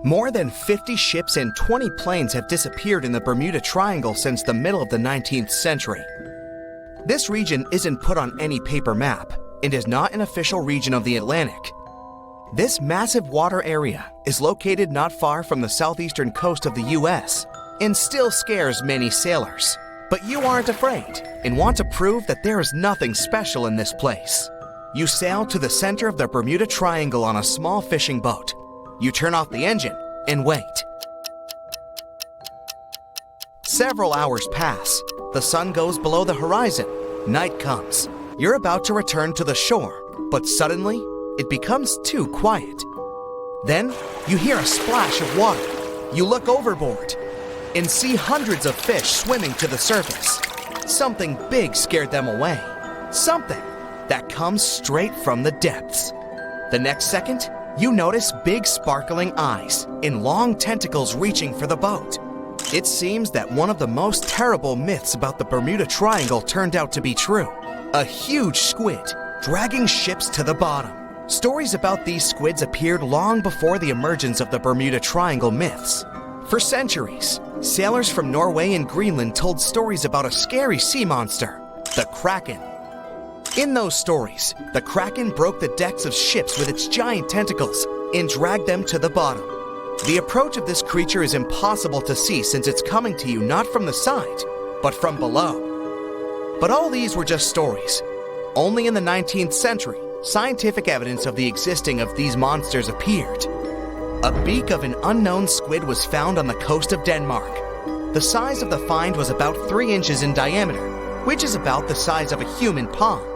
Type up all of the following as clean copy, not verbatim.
More than 50 ships and 20 planes have disappeared in the Bermuda Triangle since the middle of the 19th century. This region isn't put on any paper map and is not an official region of the Atlantic. This massive water area is located not far from the southeastern coast of the US and still scares many sailors. But you aren't afraid and want to prove that there is nothing special in this place. You sail to the center of the Bermuda Triangle on a small fishing boat. You turn off the engine and wait. Several hours pass. The sun goes below the horizon. Night comes. You're about to return to the shore, but suddenly, it becomes too quiet. Then, you hear a splash of water. You look overboard and see hundreds of fish swimming to the surface. Something big scared them away. Something that comes straight from the depths. The next second, you notice big sparkling eyes and long tentacles reaching for the boat. It seems that one of the most terrible myths about the Bermuda Triangle turned out to be true. A huge squid dragging ships to the bottom. Stories about these squids appeared long before the emergence of the Bermuda Triangle myths. For centuries, sailors from Norway and Greenland told stories about a scary sea monster, the Kraken. In those stories, the Kraken broke the decks of ships with its giant tentacles and dragged them to the bottom. The approach of this creature is impossible to see since it's coming to you not from the side, but from below. But all these were just stories. Only in the 19th century, scientific evidence of the existing of these monsters appeared. A beak of an unknown squid was found on the coast of Denmark. The size of the find was about 3 inches in diameter, which is about the size of a human palm.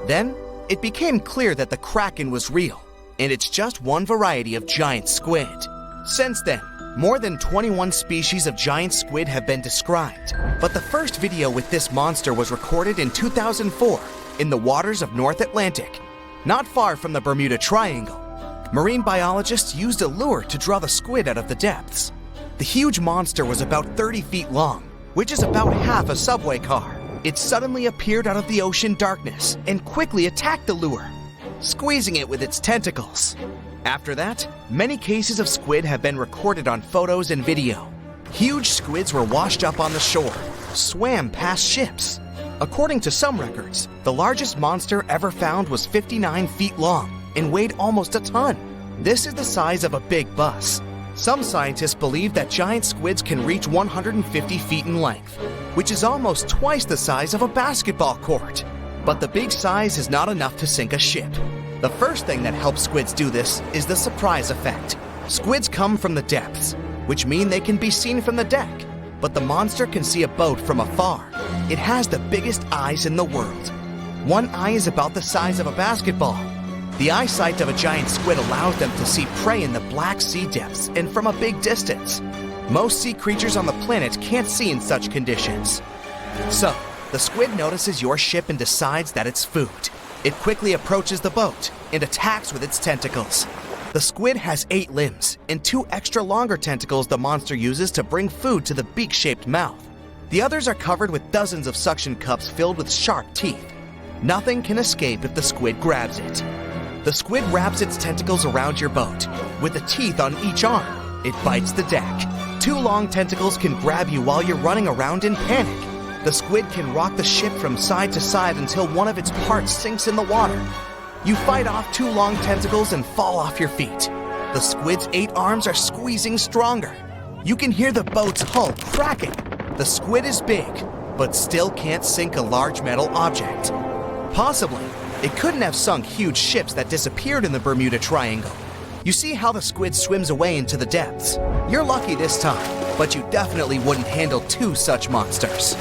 Then, it became clear that the Kraken was real, and it's just one variety of giant squid. Since then, more than 21 species of giant squid have been described, but the first video with this monster was recorded in 2004 in the waters of North Atlantic, not far from the Bermuda Triangle. Marine biologists used a lure to draw the squid out of the depths. The huge monster was about 30 feet long, which is about half a subway car. It suddenly appeared out of the ocean darkness and quickly attacked the lure, squeezing it with its tentacles. After that, many cases of squid have been recorded on photos and video. Huge squids were washed up on the shore, swam past ships. According to some records, the largest monster ever found was 59 feet long and weighed almost a ton. This is the size of a big bus. Some scientists believe that giant squids can reach 150 feet in length, which is almost twice the size of a basketball court. But the big size is not enough to sink a ship. The first thing that helps squids do this is the surprise effect. Squids come from the depths, which mean they can be seen from the deck, but the monster can see a boat from afar. It has the biggest eyes in the world. One eye is about the size of a basketball. The eyesight of a giant squid allows them to see prey in the Black Sea depths and from a big distance. Most sea creatures on the planet can't see in such conditions. So, the squid notices your ship and decides that it's food. It quickly approaches the boat and attacks with its tentacles. The squid has 8 limbs and 2 extra longer tentacles the monster uses to bring food to the beak-shaped mouth. The others are covered with dozens of suction cups filled with sharp teeth. Nothing can escape if the squid grabs it. The squid wraps its tentacles around your boat. With the teeth on each arm, it bites the deck. 2 long tentacles can grab you while you're running around in panic. The squid can rock the ship from side to side until one of its parts sinks in the water. You fight off 2 long tentacles and fall off your feet. The squid's 8 arms are squeezing stronger. You can hear the boat's hull cracking. The squid is big, but still can't sink a large metal object. Possibly, it couldn't have sunk huge ships that disappeared in the Bermuda Triangle. You see how the squid swims away into the depths. You're lucky this time, but you definitely wouldn't handle 2 such monsters.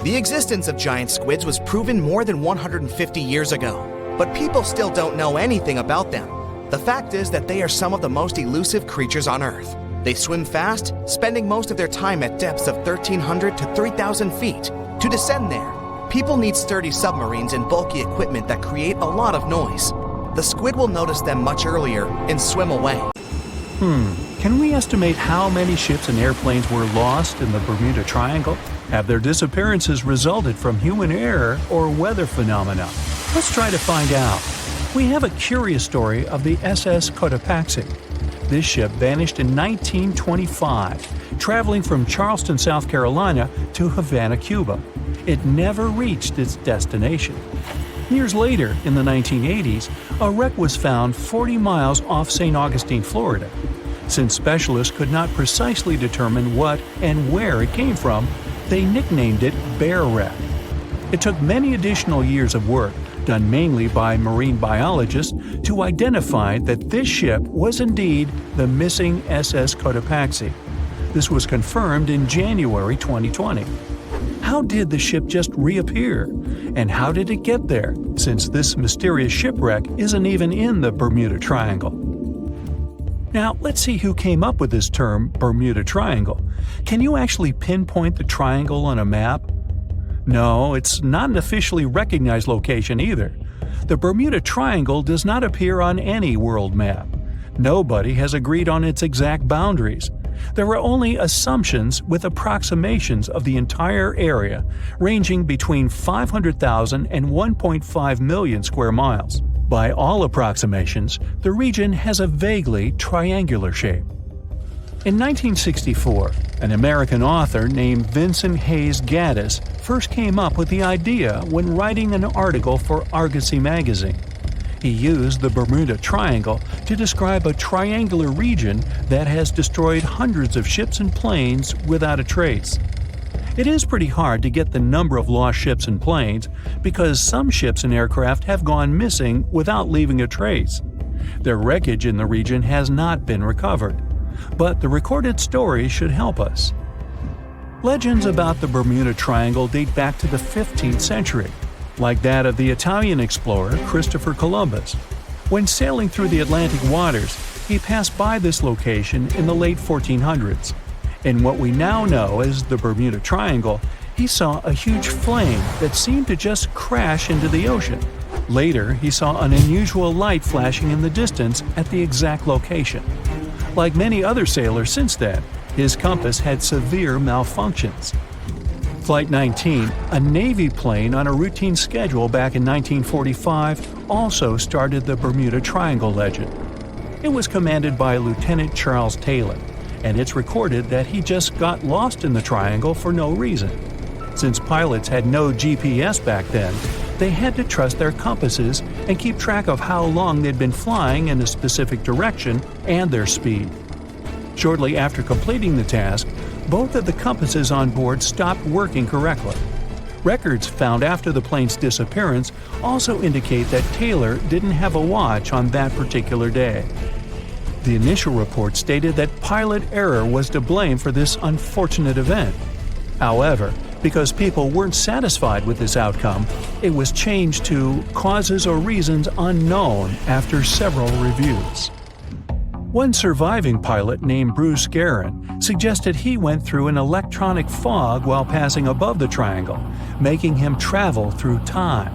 The existence of giant squids was proven more than 150 years ago, but people still don't know anything about them. The fact is that they are some of the most elusive creatures on Earth. They swim fast, spending most of their time at depths of 1,300 to 3,000 feet. To descend there, people need sturdy submarines and bulky equipment that create a lot of noise. The squid will notice them much earlier and swim away. Can we estimate how many ships and airplanes were lost in the Bermuda Triangle? Have their disappearances resulted from human error or weather phenomena? Let's try to find out. We have a curious story of the SS Cotopaxi. This ship vanished in 1925, traveling from Charleston, South Carolina to Havana, Cuba. It never reached its destination. Years later, in the 1980s, a wreck was found 40 miles off St. Augustine, Florida. Since specialists could not precisely determine what and where it came from, they nicknamed it Bear Wreck. It took many additional years of work, done mainly by marine biologists, to identify that this ship was indeed the missing SS Cotopaxi. This was confirmed in January 2020. How did the ship just reappear? And how did it get there, since this mysterious shipwreck isn't even in the Bermuda Triangle? Now, let's see who came up with this term, Bermuda Triangle. Can you actually pinpoint the triangle on a map? No, it's not an officially recognized location either. The Bermuda Triangle does not appear on any world map. Nobody has agreed on its exact boundaries. There are only assumptions with approximations of the entire area, ranging between 500,000 and 1.5 million square miles. By all approximations, the region has a vaguely triangular shape. In 1964, an American author named Vincent Hayes Gaddis first came up with the idea when writing an article for Argosy magazine. He used the Bermuda Triangle to describe a triangular region that has destroyed hundreds of ships and planes without a trace. It is pretty hard to get the number of lost ships and planes because some ships and aircraft have gone missing without leaving a trace. Their wreckage in the region has not been recovered, but the recorded stories should help us. Legends about the Bermuda Triangle date back to the 15th century, like that of the Italian explorer Christopher Columbus. When sailing through the Atlantic waters, he passed by this location in the late 1400s. In what we now know as the Bermuda Triangle, he saw a huge flame that seemed to just crash into the ocean. Later, he saw an unusual light flashing in the distance at the exact location. Like many other sailors since then, his compass had severe malfunctions. Flight 19, a Navy plane on a routine schedule back in 1945, also started the Bermuda Triangle legend. It was commanded by Lieutenant Charles Taylor, and it's recorded that he just got lost in the triangle for no reason. Since pilots had no GPS back then, they had to trust their compasses and keep track of how long they'd been flying in a specific direction and their speed. Shortly after completing the task, both of the compasses on board stopped working correctly. Records found after the plane's disappearance also indicate that Taylor didn't have a watch on that particular day. The initial report stated that pilot error was to blame for this unfortunate event. However, because people weren't satisfied with this outcome, it was changed to causes or reasons unknown after several reviews. One surviving pilot named Bruce Guerin suggested he went through an electronic fog while passing above the triangle, making him travel through time.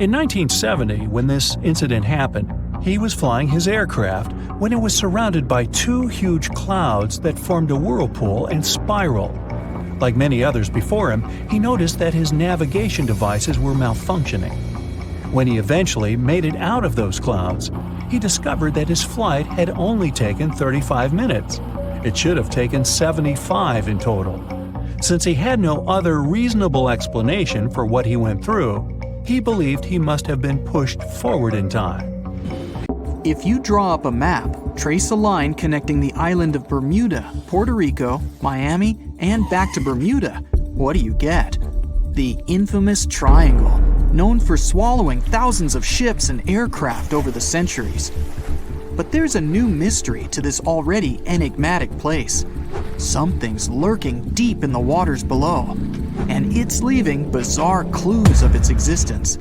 In 1970, when this incident happened, he was flying his aircraft when it was surrounded by two huge clouds that formed a whirlpool and spiraled. Like many others before him, he noticed that his navigation devices were malfunctioning. When he eventually made it out of those clouds, he discovered that his flight had only taken 35 minutes. It should have taken 75 in total. Since he had no other reasonable explanation for what he went through, he believed he must have been pushed forward in time. If you draw up a map, trace a line connecting the island of Bermuda, Puerto Rico, Miami, and back to Bermuda, what do you get? The infamous triangle, known for swallowing thousands of ships and aircraft over the centuries. But there's a new mystery to this already enigmatic place. Something's lurking deep in the waters below, and it's leaving bizarre clues of its existence.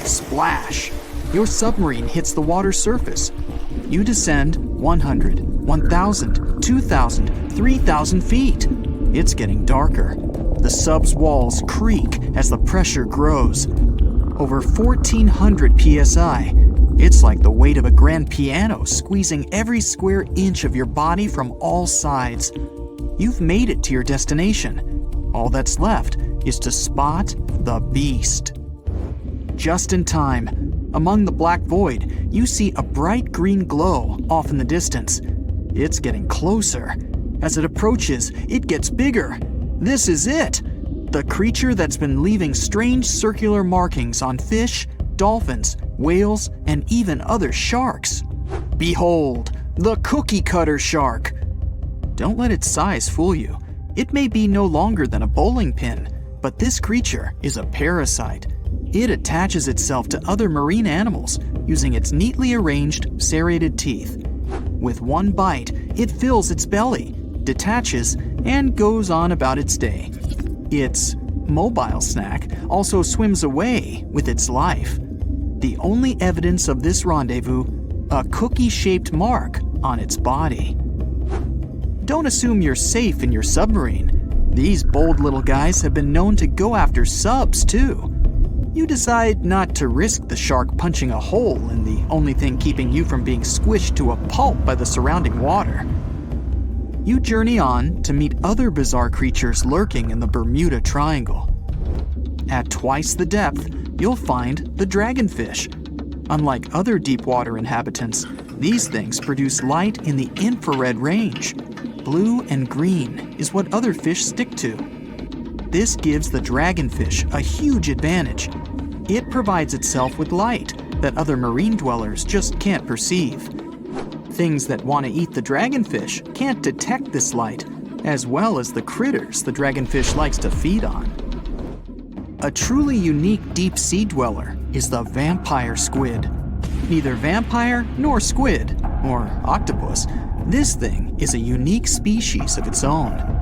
Splash! Your submarine hits the water surface. You descend 100, 1,000, 2,000, 3,000 feet. It's getting darker. The sub's walls creak as the pressure grows. Over 1,400 psi. It's like the weight of a grand piano squeezing every square inch of your body from all sides. You've made it to your destination. All that's left is to spot the beast. Just in time, Among the black void, you see a bright green glow off in the distance. It's getting closer. As it approaches, it gets bigger. This is it! The creature that's been leaving strange circular markings on fish, dolphins, whales, and even other sharks. Behold, the cookie cutter shark! Don't let its size fool you. It may be no longer than a bowling pin, but this creature is a parasite. It attaches itself to other marine animals using its neatly arranged, serrated teeth. With one bite, it fills its belly, detaches, and goes on about its day. Its mobile snack also swims away with its life. The only evidence of this rendezvous, a cookie-shaped mark on its body. Don't assume you're safe in your submarine. These bold little guys have been known to go after subs too. You decide not to risk the shark punching a hole in the only thing keeping you from being squished to a pulp by the surrounding water. You journey on to meet other bizarre creatures lurking in the Bermuda Triangle. At twice the depth, you'll find the dragonfish. Unlike other deep-water inhabitants, these things produce light in the infrared range. Blue and green is what other fish stick to. This gives the dragonfish a huge advantage. It provides itself with light that other marine dwellers just can't perceive. Things that want to eat the dragonfish can't detect this light, as well as the critters the dragonfish likes to feed on. A truly unique deep-sea dweller is the vampire squid. Neither vampire nor squid, or octopus, this thing is a unique species of its own.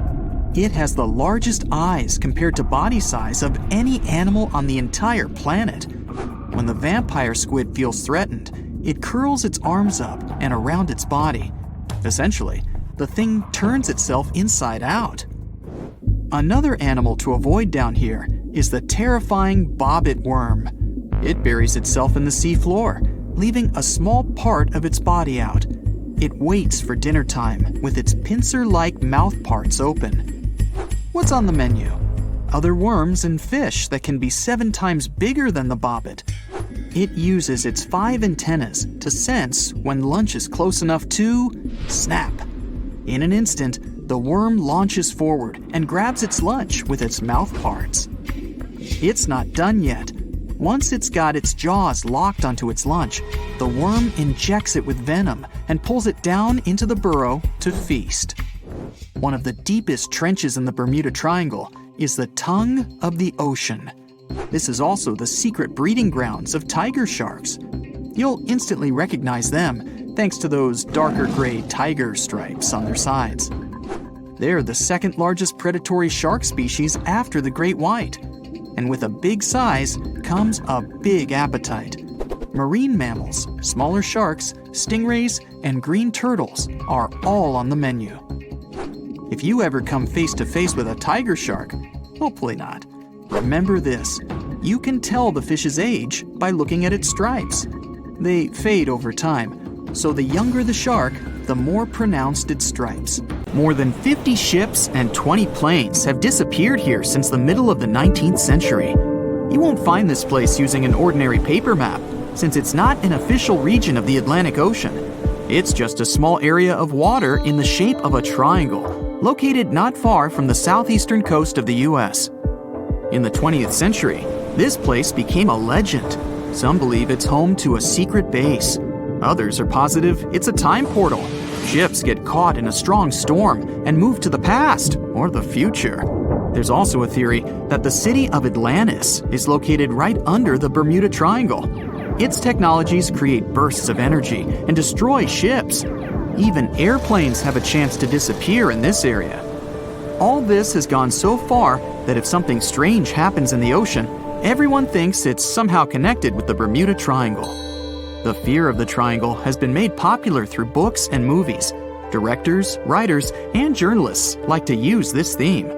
It has the largest eyes compared to body size of any animal on the entire planet. When the vampire squid feels threatened, it curls its arms up and around its body. Essentially, the thing turns itself inside out. Another animal to avoid down here is the terrifying bobbit worm. It buries itself in the seafloor, leaving a small part of its body out. It waits for dinner time with its pincer-like mouth parts open. What's on the menu? Other worms and fish that can be 7 times bigger than the bobbit. It uses its 5 antennas to sense when lunch is close enough to snap. In an instant, the worm launches forward and grabs its lunch with its mouth parts. It's not done yet. Once it's got its jaws locked onto its lunch, the worm injects it with venom and pulls it down into the burrow to feast. One of the deepest trenches in the Bermuda Triangle is the tongue of the ocean. This is also the secret breeding grounds of tiger sharks. You'll instantly recognize them thanks to those darker gray tiger stripes on their sides. They're the second largest predatory shark species after the great white. And with a big size comes a big appetite. Marine mammals, smaller sharks, stingrays, and green turtles are all on the menu. If you ever come face to face with a tiger shark, hopefully not, remember this: you can tell the fish's age by looking at its stripes. They fade over time, so the younger the shark, the more pronounced its stripes. More than 50 ships and 20 planes have disappeared here since the middle of the 19th century. You won't find this place using an ordinary paper map, since it's not an official region of the Atlantic Ocean. It's just a small area of water in the shape of a triangle, located not far from the southeastern coast of the US. In the 20th century, this place became a legend. Some believe it's home to a secret base. Others are positive it's a time portal. Ships get caught in a strong storm and move to the past or the future. There's also a theory that the city of Atlantis is located right under the Bermuda Triangle. Its technologies create bursts of energy and destroy ships. Even airplanes have a chance to disappear in this area. All this has gone so far that if something strange happens in the ocean, everyone thinks it's somehow connected with the Bermuda Triangle. The fear of the triangle has been made popular through books and movies. Directors, writers, and journalists like to use this theme.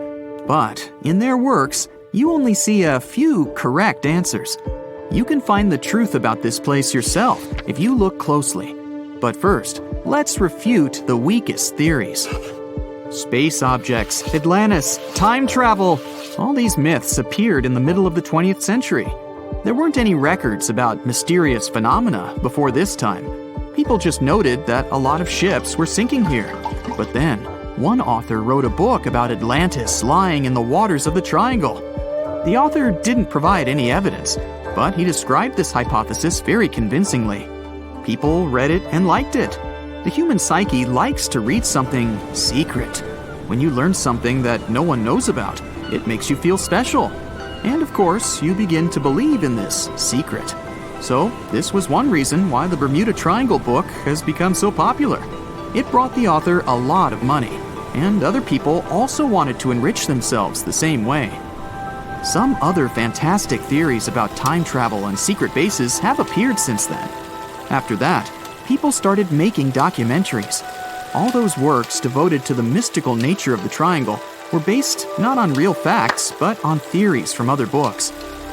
But in their works, you only see a few correct answers. You can find the truth about this place yourself if you look closely. But first, let's refute the weakest theories. Space objects, Atlantis, time travel. All these myths appeared in the middle of the 20th century. There weren't any records about mysterious phenomena before this time. People just noted that a lot of ships were sinking here. But then, one author wrote a book about Atlantis lying in the waters of the Triangle. The author didn't provide any evidence, but he described this hypothesis very convincingly. People read it and liked it. The human psyche likes to read something secret. When you learn something that no one knows about, it makes you feel special. And of course, you begin to believe in this secret. So, this was one reason why the Bermuda Triangle book has become so popular. It brought the author a lot of money, and other people also wanted to enrich themselves the same way. Some other fantastic theories about time travel and secret bases have appeared since then. After that, people started making documentaries. All those works devoted to the mystical nature of the triangle were based not on real facts, but on theories from other books.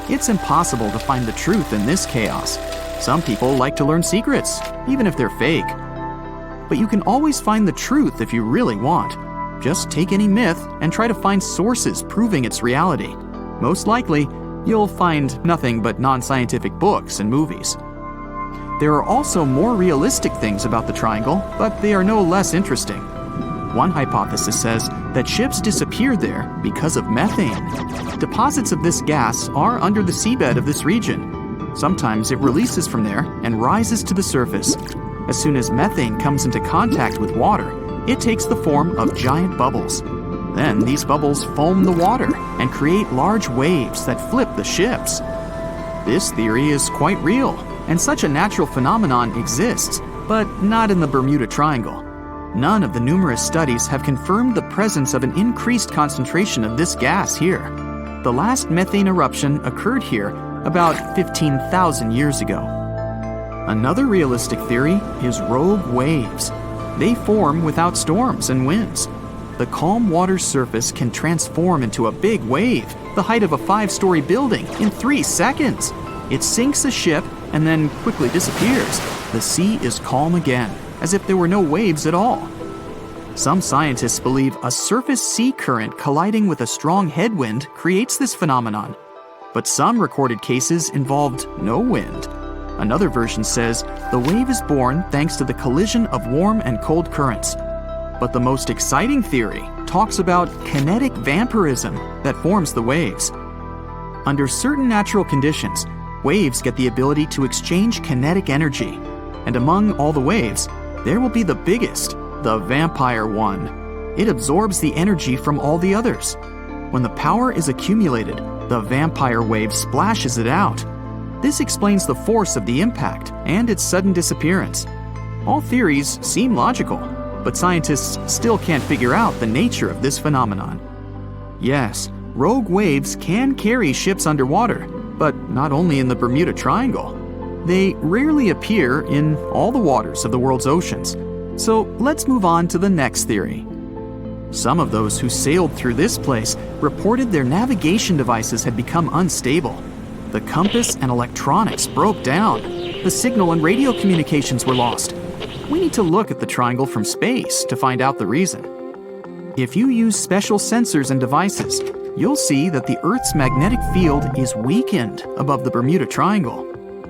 It's impossible to find the truth in this chaos. Some people like to learn secrets, even if they're fake. But you can always find the truth if you really want. Just take any myth and try to find sources proving its reality. Most likely, you'll find nothing but non-scientific books and movies. There are also more realistic things about the triangle, but they are no less interesting. One hypothesis says that ships disappeared there because of methane. Deposits of this gas are under the seabed of this region. Sometimes it releases from there and rises to the surface. As soon as methane comes into contact with water, it takes the form of giant bubbles. Then these bubbles foam the water and create large waves that flip the ships. This theory is quite real, and such a natural phenomenon exists, but not in the Bermuda Triangle. None of the numerous studies have confirmed the presence of an increased concentration of this gas here. The last methane eruption occurred here about 15,000 years ago. Another realistic theory is rogue waves. They form without storms and winds. The calm water's surface can transform into a big wave, the height of a 5-story building, in 3 seconds. It sinks a ship and then quickly disappears. The sea is calm again, as if there were no waves at all. Some scientists believe a surface sea current colliding with a strong headwind creates this phenomenon. But some recorded cases involved no wind. Another version says the wave is born thanks to the collision of warm and cold currents. But the most exciting theory talks about kinetic vampirism that forms the waves. Under certain natural conditions, waves get the ability to exchange kinetic energy. And among all the waves, there will be the biggest, the vampire one. It absorbs the energy from all the others. When the power is accumulated, the vampire wave splashes it out. This explains the force of the impact and its sudden disappearance. All theories seem logical, but scientists still can't figure out the nature of this phenomenon. Yes, rogue waves can carry ships underwater, but not only in the Bermuda Triangle. They rarely appear in all the waters of the world's oceans. So let's move on to the next theory. Some of those who sailed through this place reported their navigation devices had become unstable. The compass and electronics broke down. The signal and radio communications were lost. We need to look at the triangle from space to find out the reason. If you use special sensors and devices, you'll see that the Earth's magnetic field is weakened above the Bermuda Triangle.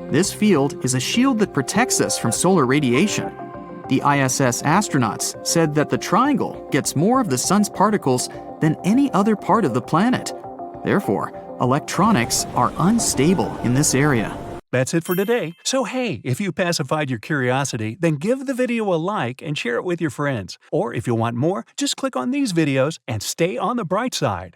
This field is a shield that protects us from solar radiation. The ISS astronauts said that the triangle gets more of the sun's particles than any other part of the planet. Therefore, electronics are unstable in this area. That's it for today. So hey, if you pacified your curiosity, then give the video a like and share it with your friends. Or if you want more, just click on these videos and stay on the bright side.